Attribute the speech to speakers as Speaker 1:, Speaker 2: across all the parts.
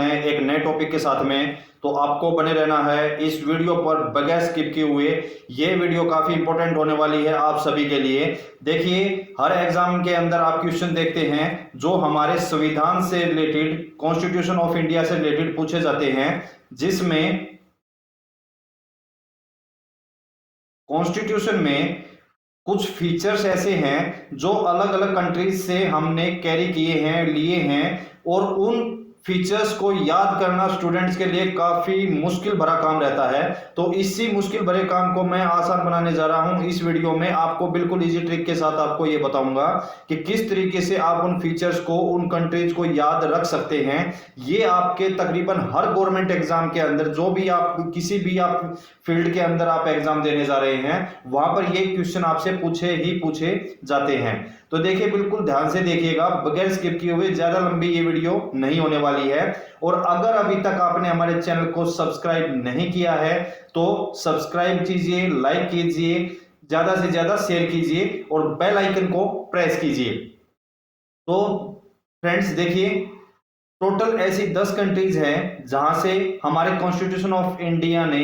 Speaker 1: हैं एक नए टॉपिक के साथ में। तो आपको बने रहना है इस वीडियो पर बगैर स्किप किए हुए। ये वीडियो काफी इंपॉर्टेंट होने वाली है आप सभी के लिए। देखिए, हर एग्जाम के अंदर आप क्वेश्चन देखते हैं जो हमारे संविधान से रिलेटेड, कॉन्स्टिट्यूशन ऑफ इंडिया से रिलेटेड पूछे जाते हैं, जिसमें कॉन्स्टिट्यूशन में कुछ फीचर्स ऐसे हैं जो अलग अलग कंट्रीज से हमने कैरी किए हैं, लिए हैं, और उन फीचर्स को याद करना स्टूडेंट्स के लिए काफी मुश्किल भरा काम रहता है। तो इसी मुश्किल भरे काम को मैं आसान बनाने जा रहा हूं इस वीडियो में। आपको बिल्कुल इजी ट्रिक के साथ आपको ये बताऊंगा कि किस तरीके से आप उन फीचर्स को, उन कंट्रीज को याद रख सकते हैं। ये आपके तकरीबन हर गवर्नमेंट एग्जाम के अंदर, जो भी आप किसी भी आप फील्ड के अंदर आप एग्जाम देने जा रहे हैं, वहां पर ये क्वेश्चन आपसे पूछे जाते हैं। तो देखिए, बिल्कुल ध्यान से देखिएगा, बगैर स्किप किए हुए। ज्यादा लंबी ये वीडियो नहीं होने वाली है। और अगर अभी तक आपने हमारे चैनल को सब्सक्राइब नहीं किया है तो सब्सक्राइब कीजिए, लाइक कीजिए, ज्यादा से ज्यादा शेयर कीजिए और बेल आइकन को प्रेस कीजिए। तो फ्रेंड्स देखिए, टोटल ऐसी 10 कंट्रीज हैं जहां से हमारे कॉन्स्टिट्यूशन ऑफ इंडिया ने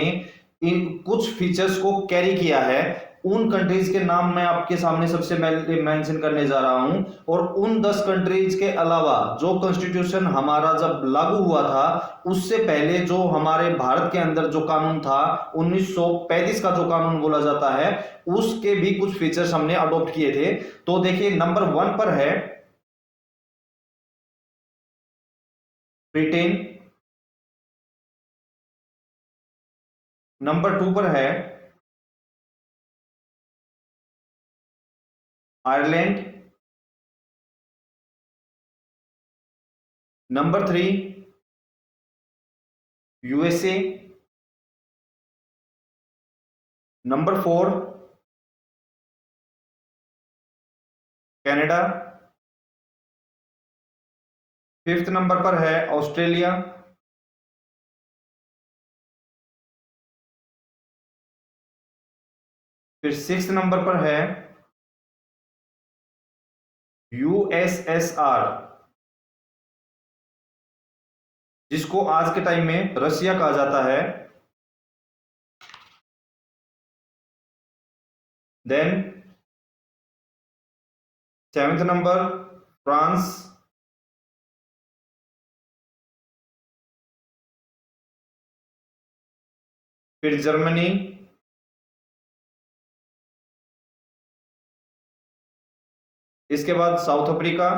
Speaker 1: इन कुछ फीचर्स को कैरी किया है। उन कंट्रीज के नाम मैं आपके सामने सबसे पहले मेंशन करने जा रहा हूं। और उन 10 कंट्रीज के अलावा जो कॉन्स्टिट्यूशन हमारा जब लागू हुआ था, उससे पहले जो हमारे भारत के अंदर जो कानून था, 1935 का जो कानून बोला जाता है, उसके भी कुछ फीचर्स हमने अडॉप्ट किए थे। तो देखिए, नंबर 1 पर है ब्रिटेन, नंबर 2 पर है Ireland, number 3 USA, number 4 Canada, 5th number पर है ऑस्ट्रेलिया, फिर 6th नंबर पर है यूएसएसआर, जिसको आज के टाइम में रशिया कहा जाता है। देन 7th नंबर फ्रांस, फिर जर्मनी, इसके बाद South Africa,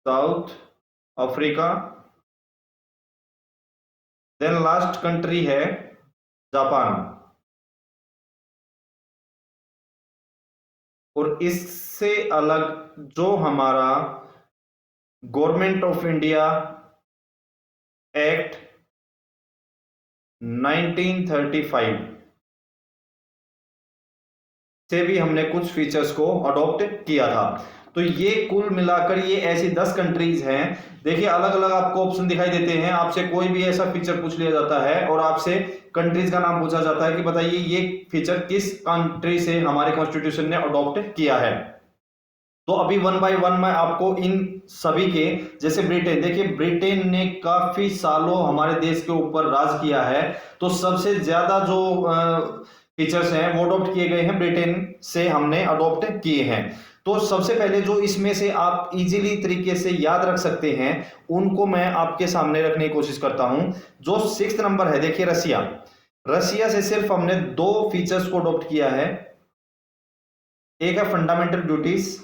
Speaker 1: South Africa, then last country है जापान। और इससे अलग जो हमारा गवर्नमेंट ऑफ इंडिया एक्ट 1935 से भी हमने कुछ फीचर्स को अडॉप्ट किया था। तो ये कुल मिलाकर ये ऐसी 10 कंट्रीज हैं। देखिए, अलग अलग आपको ऑप्शन दिखाई देते हैं। आपसे कोई भी ऐसा फीचर पूछ लिया जाता है और आपसे कंट्रीज का नाम पूछा जाता है कि बताइए ये फीचर किस कंट्री से हमारे कॉन्स्टिट्यूशन ने अडॉप्ट किया है। तो अभी 1 बाय 1 मैं आपको इन सभी के, जैसे ब्रिटेन, देखिए ब्रिटेन ने काफी सालों हमारे देश के ऊपर राज किया है। तो सबसे ज्यादा जो फीचर्स हैं वो अडॉप्ट किए गए हैं, ब्रिटेन से हमने अडॉप्ट किए हैं। तो सबसे पहले जो इसमें से आप इजीली तरीके से याद रख सकते हैं, उनको मैं आपके सामने रखने की कोशिश करता हूं। जो 6th नंबर है, देखिए रसिया। रसिया से सिर्फ हमने 2 फीचर्स को अडॉप्ट किया है। एक है फंडामेंटल ड्यूटीज,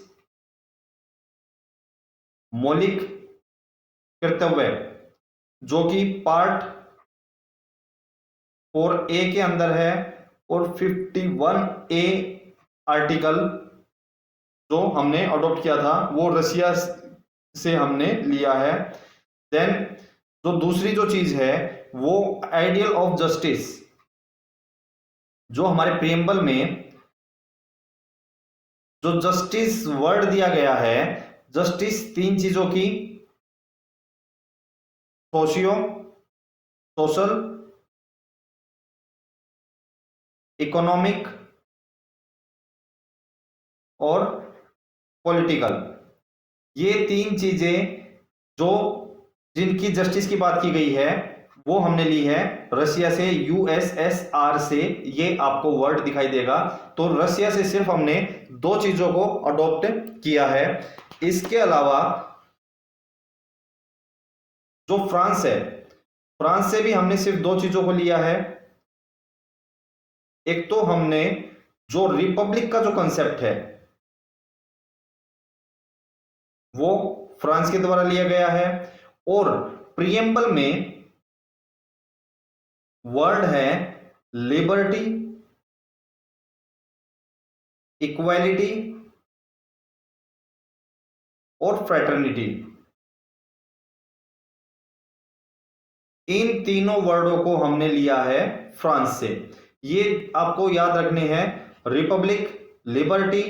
Speaker 1: मौलिक कर्तव्य, जो कि पार्ट 4A के अंदर है, और 51A आर्टिकल जो हमने अडॉप्ट किया था वो रसिया से हमने लिया है। देन जो दूसरी जो चीज है वो आइडियल ऑफ जस्टिस, जो हमारे प्रियम्बल में जो जस्टिस वर्ड दिया गया है, जस्टिस 3 चीजों की, सोशियो, सोशल, इकोनॉमिक और पॉलिटिकल, ये तीन चीजें जो जिनकी जस्टिस की बात की गई है वो हमने ली है रशिया से, यूएसएसआर से, ये आपको वर्ड दिखाई देगा। तो रशिया से सिर्फ हमने दो चीजों को अडॉप्ट किया है। इसके अलावा जो फ्रांस है, फ्रांस से भी हमने सिर्फ दो चीजों को लिया है। एक तो हमने जो रिपब्लिक का जो कंसेप्ट है वो फ्रांस के द्वारा लिया गया है, और प्रियम्बल में वर्ड है लिबर्टी, इक्वालिटी और फ्रेटर्निटी। इन तीनों वर्डों को हमने लिया है फ्रांस से। ये आपको याद रखने हैं, Republic, liberty,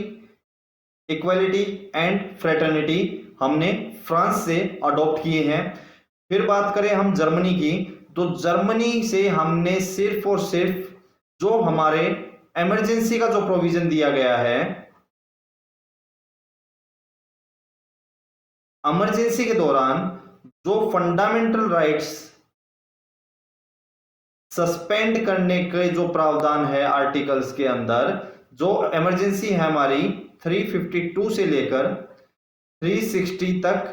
Speaker 1: equality and fraternity हमने फ्रांस से अडॉप्ट किए हैं। फिर बात करें हम जर्मनी की, तो जर्मनी से हमने सिर्फ और सिर्फ जो हमारे इमरजेंसी का जो प्रोविजन दिया गया है, इमरजेंसी के दौरान जो फंडामेंटल राइट्स सस्पेंड करने के जो प्रावधान है आर्टिकल्स के अंदर, जो इमरजेंसी है हमारी 352 से लेकर 360 तक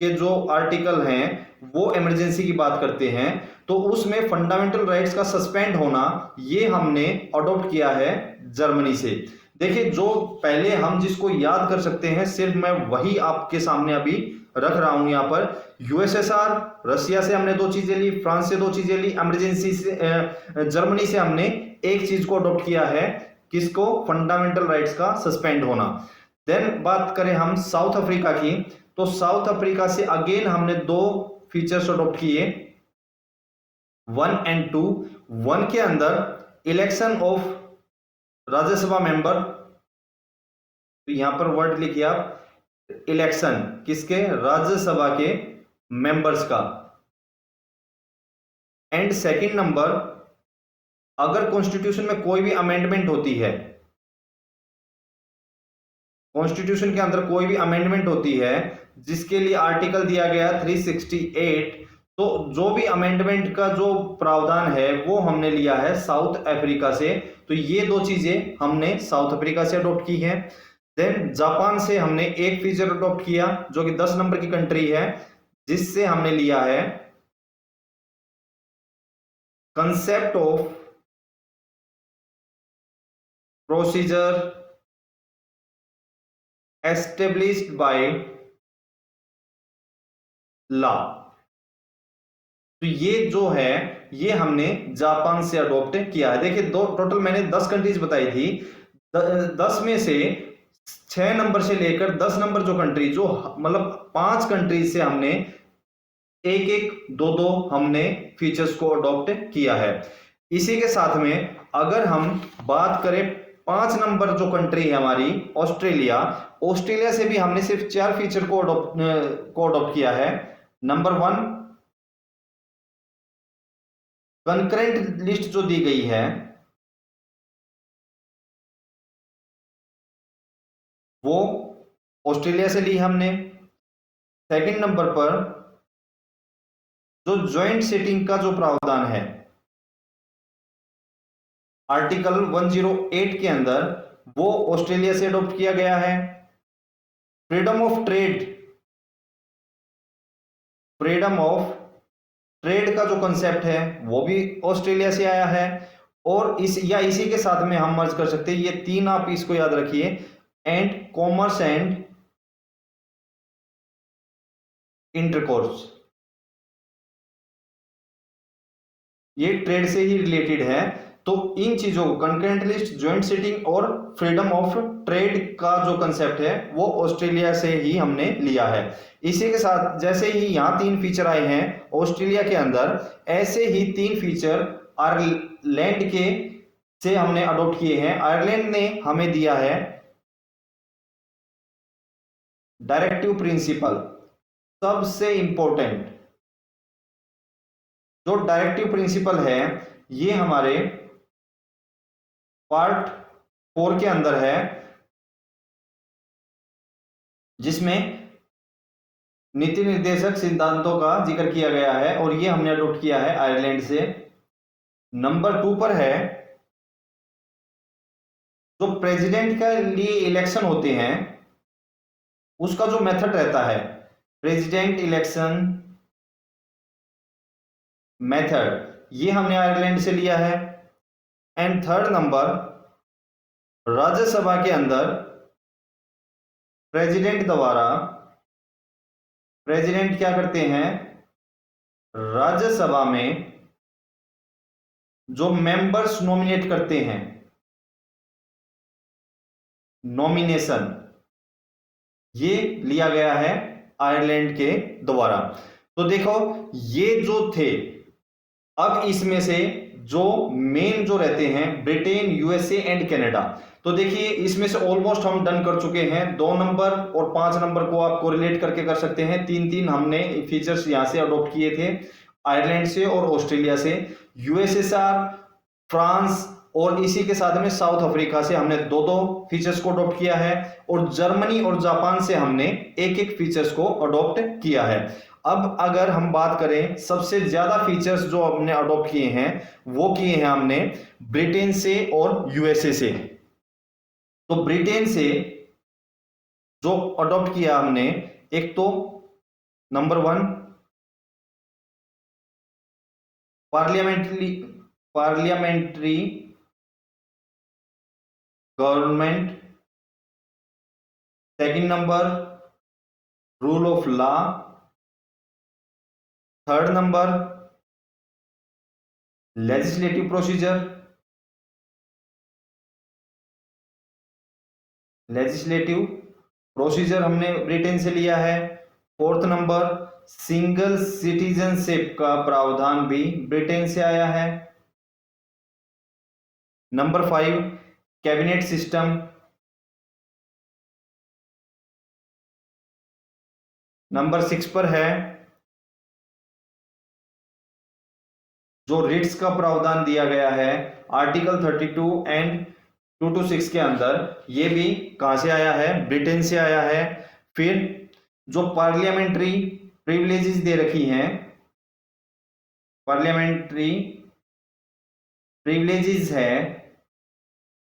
Speaker 1: के जो आर्टिकल हैं वो इमरजेंसी की बात करते हैं। तो उसमें फंडामेंटल राइट्स का सस्पेंड होना ये हमने अडॉप्ट किया है जर्मनी से। देखिए, जो पहले हम जिसको याद कर सकते हैं सिर्फ मैं वही आपके सामने अभी रख रहा हूं यहां पर। यूएसएसआर, रशिया से हमने दो चीजें ली, फ्रांस से दो चीजें ली, इमरजेंसी से जर्मनी से हमने एक चीज को अडॉप्ट किया है, किसको? फंडामेंटल राइट्स का सस्पेंड होना। देन बात करें हम साउथ अफ्रीका की, तो साउथ अफ्रीका से अगेन हमने दो फीचर्स अडॉप्ट किए, 1 एंड 2। 1 के अंदर इलेक्शन ऑफ राज्यसभा मेंबर, तो यहां पर वर्ड लिखिए आप, इलेक्शन किसके? राज्यसभा के मेंबर्स का। एंड सेकंड नंबर, अगर कॉन्स्टिट्यूशन में कोई भी अमेंडमेंट होती है, कॉन्स्टिट्यूशन के अंदर कोई भी अमेंडमेंट होती है जिसके लिए आर्टिकल दिया गया 368, तो जो भी अमेंडमेंट का जो प्रावधान है वो हमने लिया है साउथ अफ्रीका से। तो ये दो चीजें हमने साउथ अफ्रीका से अडॉप्ट की हैं। देन जापान से हमने एक फीचर अडॉप्ट किया जो कि 10 नंबर की कंट्री है, जिससे हमने लिया है concept of procedure established by law. तो ये जो है ये हमने जापान से अडॉप्ट किया है। देखिए, दो टोटल मैंने 10 कंट्रीज बताई थी, 10 में से 6 नंबर से लेकर 10 नंबर जो कंट्री, जो मतलब 5 कंट्रीज से हमने एक एक दो दो हमने फीचर्स को अडॉप्ट किया है। इसी के साथ में अगर हम बात करें 5 नंबर जो कंट्री है हमारी, ऑस्ट्रेलिया, ऑस्ट्रेलिया से भी हमने सिर्फ 4 फीचर को अडॉप्ट किया है। नंबर 1, कंकरेंट लिस्ट जो दी गई है वो ऑस्ट्रेलिया से ली हमने। सेकंड नंबर पर जो ज्वाइंट सिटिंग का जो प्रावधान है आर्टिकल 108 के अंदर, वो ऑस्ट्रेलिया से अडॉप्ट किया गया है। Freedom of trade, freedom of trade का जो कंसेप्ट है वो भी ऑस्ट्रेलिया से आया है। और इसी के साथ में हम मर्ज कर सकते हैं, ये तीन आप इसको याद रखिए, एंड कॉमर्स एंड इंटरकोर्स, ये ट्रेड से ही रिलेटेड है। तो इन चीजों को, कंकरेंट लिस्ट, ज्वाइंट सिटिंग और फ्रीडम ऑफ ट्रेड का जो कंसेप्ट है वो ऑस्ट्रेलिया से ही हमने लिया है। इसी के साथ जैसे ही यहां 3 फीचर आए हैं ऑस्ट्रेलिया के अंदर, ऐसे ही 3 फीचर आयरलैंड के से हमने अडॉप्ट किए हैं। आयरलैंड ने हमें दिया है डायरेक्टिव प्रिंसिपल, सबसे इंपॉर्टेंट जो डायरेक्टिव प्रिंसिपल है ये हमारे पार्ट 4 के अंदर है। जिसमें नीति निर्देशक सिद्धांतों का जिक्र किया गया है और ये हमने अडॉप्ट किया है आयरलैंड से। नंबर 2 पर है जो प्रेसिडेंट के लिए इलेक्शन होते हैं उसका जो मेथड रहता है, प्रेसिडेंट इलेक्शन मेथड, ये हमने आयरलैंड से लिया है। एंड थर्ड नंबर, राज्यसभा के अंदर प्रेसिडेंट द्वारा, प्रेसिडेंट क्या करते हैं, राज्यसभा में जो मेंबर्स नॉमिनेट करते हैं, नॉमिनेशन, ये लिया गया है आयरलैंड के द्वारा। तो देखो ये जो थे, अब इसमें से जो मेन जो रहते हैं ब्रिटेन, यूएसए एंड कनाडा, तो देखिए इसमें से ऑलमोस्ट हम डन कर चुके हैं। 2 नंबर और 5 नंबर को आप कोरिलेट करके कर सकते हैं। 3-3 हमने फीचर्स यहां से अडॉप्ट किए थे, आयरलैंड से और ऑस्ट्रेलिया से। यूएसएसआर, फ्रांस और इसी के साथ में साउथ अफ्रीका से हमने 2-2 फीचर्स को अडॉप्ट किया है, और जर्मनी और जापान से हमने 1-1 फीचर्स को अडॉप्ट किया है। अब अगर हम बात करें सबसे ज्यादा फीचर्स जो हमने अडॉप्ट किए हैं, वो किए हैं हमने ब्रिटेन से और यूएसए से। तो ब्रिटेन से जो अडॉप्ट किया हमने, एक तो number 1 parliamentary government, second number rule of law, third number legislative procedure, legislative procedure हमने ब्रिटेन से लिया है। फोर्थ नंबर सिंगल सिटीजनशिप का प्रावधान भी ब्रिटेन से आया है। Number 5 cabinet system. नंबर 6 पर है जो रिट्स का प्रावधान दिया गया है आर्टिकल 32 एंड 226 के अंदर, ये भी कहां से आया है, ब्रिटेन से आया है। फिर जो पार्लियामेंट्री प्रिविलेजेस दे रखी हैं, पार्लियामेंट्री प्रिविलेजेस है,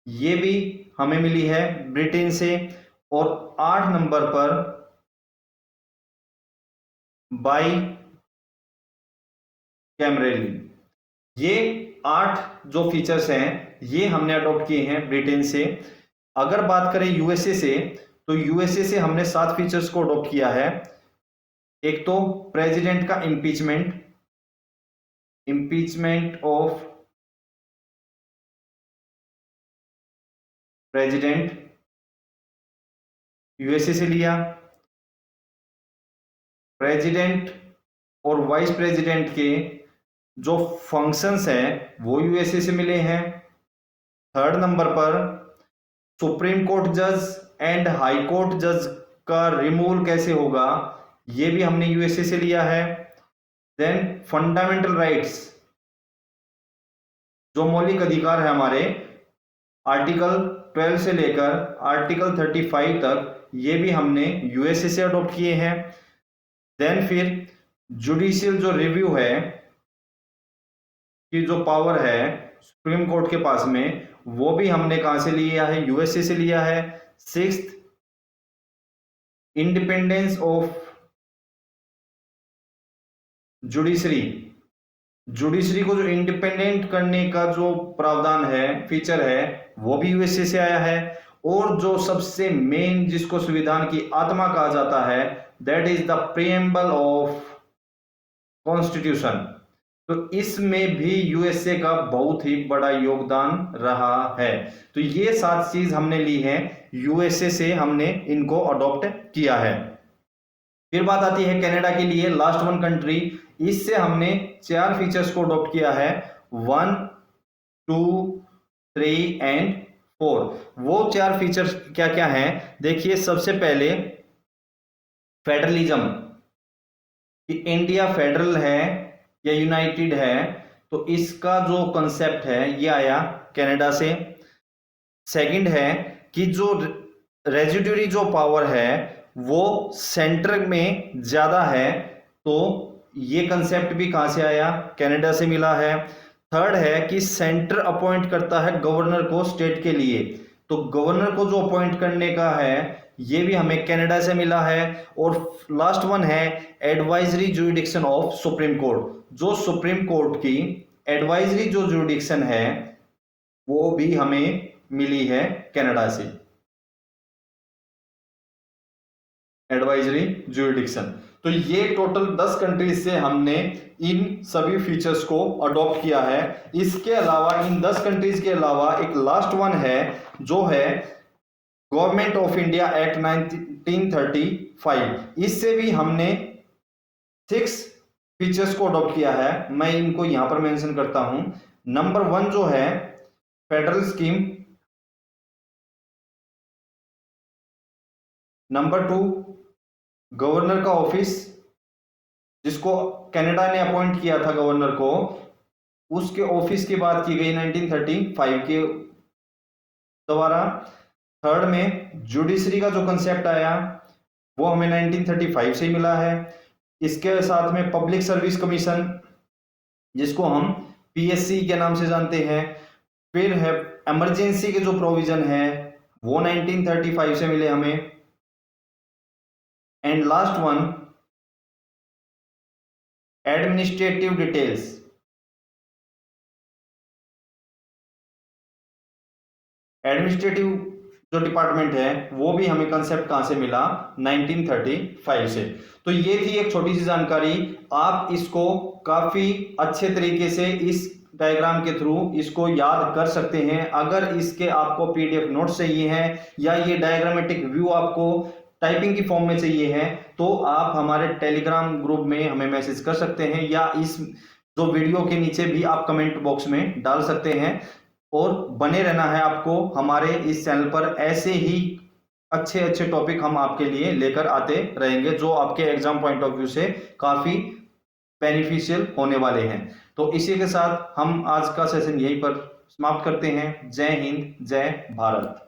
Speaker 1: ये भी हमें मिली है ब्रिटेन से। और 8 नंबर पर बाई कैमरेली, ये 8 जो फीचर्स हैं ये हमने अडॉप्ट किए हैं ब्रिटेन से। अगर बात करें यूएसए से, तो यूएसए से हमने 7 फीचर्स को अडॉप्ट किया है। एक तो प्रेसिडेंट का impeachment, impeachment of president, USA से लिया। प्रेसिडेंट और वाइस प्रेसिडेंट के जो फंक्शंस हैं वो यूएसए से मिले हैं। थर्ड नंबर पर सुप्रीम कोर्ट जज एंड हाई कोर्ट जज का रिमूवल कैसे होगा, ये भी हमने यूएसए से लिया है। देन फंडामेंटल राइट्स, जो मौलिक अधिकार है हमारे, आर्टिकल 12 से लेकर आर्टिकल 35 तक, ये भी हमने यूएसए से अडॉप्ट किए हैं। देन फिर जुडिशियल जो रिव्यू है कि जो पावर है सुप्रीम कोर्ट के पास में, वो भी हमने कहां से लिया है, यूएसए से लिया है। 6th independence of judiciary, judiciary को जो इंडिपेंडेंट करने का जो प्रावधान है, फीचर है, वो भी यूएसए से आया है। और जो सबसे मेन जिसको संविधान की आत्मा कहा जाता है, that is the preamble of constitution, तो इसमें भी यूएसए का बहुत ही बड़ा योगदान रहा है। तो ये 7 चीज हमने ली है यूएसए से, हमने इनको अडॉप्ट किया है। फिर बात आती है कनाडा के लिए, लास्ट 1 कंट्री, इससे हमने 4 फीचर्स को अडॉप्ट किया है, 1, 2, 3 एंड 4। वो 4 फीचर्स क्या क्या हैं, देखिए सबसे पहले फेडरलिज्म, कि इंडिया फेडरल है या यूनाइटेड है, तो इसका जो कंसेप्ट है ये आया कनाडा से। सेकंड है कि जो रेजिड्यूरी जो पावर है वो सेंटर में ज्यादा है। तो ये कंसेप्ट भी कहां से आया, कनाडा से मिला है। थर्ड है कि सेंटर अपॉइंट करता है गवर्नर को स्टेट के लिए, तो गवर्नर को जो अपॉइंट करने का है ये भी हमें कनाडा से मिला है। और लास्ट वन है advisory jurisdiction of supreme court, जो सुप्रीम कोर्ट की एडवाइजरी जो जुरिडिक्शन है वो भी हमें मिली है कनाडा से, एडवाइजरी जुरिडिक्शन। तो ये टोटल 10 कंट्रीज से हमने इन सभी फीचर्स को अडॉप्ट किया है। इसके अलावा इन 10 कंट्रीज के अलावा एक लास्ट वन है जो है गवर्नमेंट ऑफ इंडिया एक्ट 1935। इससे भी हमने 6 फीचर्स को अडॉप्ट किया है। मैं इनको यहां पर मेंशन करता हूं। नंबर 1 जो है फेडरल स्कीम, नंबर 2 गवर्नर का ऑफिस, जिसको कनाडा ने अपॉइंट किया था गवर्नर को, उसके ऑफिस की बात की गई 1935 के द्वारा। थर्ड में जुडिशरी का जो कंसेप्ट आया वो हमें 1935 से मिला है। इसके साथ में पब्लिक सर्विस कमीशन, जिसको हम पीएससी के नाम से जानते हैं। फिर है इमरजेंसी के जो प्रोविजन है वो 1935 से मिले हमें। And last one administrative details, administrative जो डिपार्टमेंट है वो भी हमें कंसेप्ट कहां से मिला, 1935 से। तो ये थी एक छोटी सी जानकारी। आप इसको काफी अच्छे तरीके से इस डायग्राम के थ्रू इसको याद कर सकते हैं। अगर इसके आपको पीडीएफ नोट्स चाहिए हैं या ये डायग्रामेटिक व्यू आपको टाइपिंग की फॉर्म में चाहिए है तो आप हमारे टेलीग्राम ग्रुप में हमें मैसेज कर सकते हैं, या इस जो वीडियो के नीचे भी आप कमेंट बॉक्स में डाल सकते हैं। और बने रहना है आपको हमारे इस चैनल पर, ऐसे ही अच्छे अच्छे टॉपिक हम आपके लिए लेकर आते रहेंगे जो आपके एग्जाम पॉइंट ऑफ व्यू से काफी बेनिफिशियल होने वाले हैं। तो इसी के साथ हम आज का सेशन यहीं पर समाप्त करते हैं। जय हिंद, जय भारत।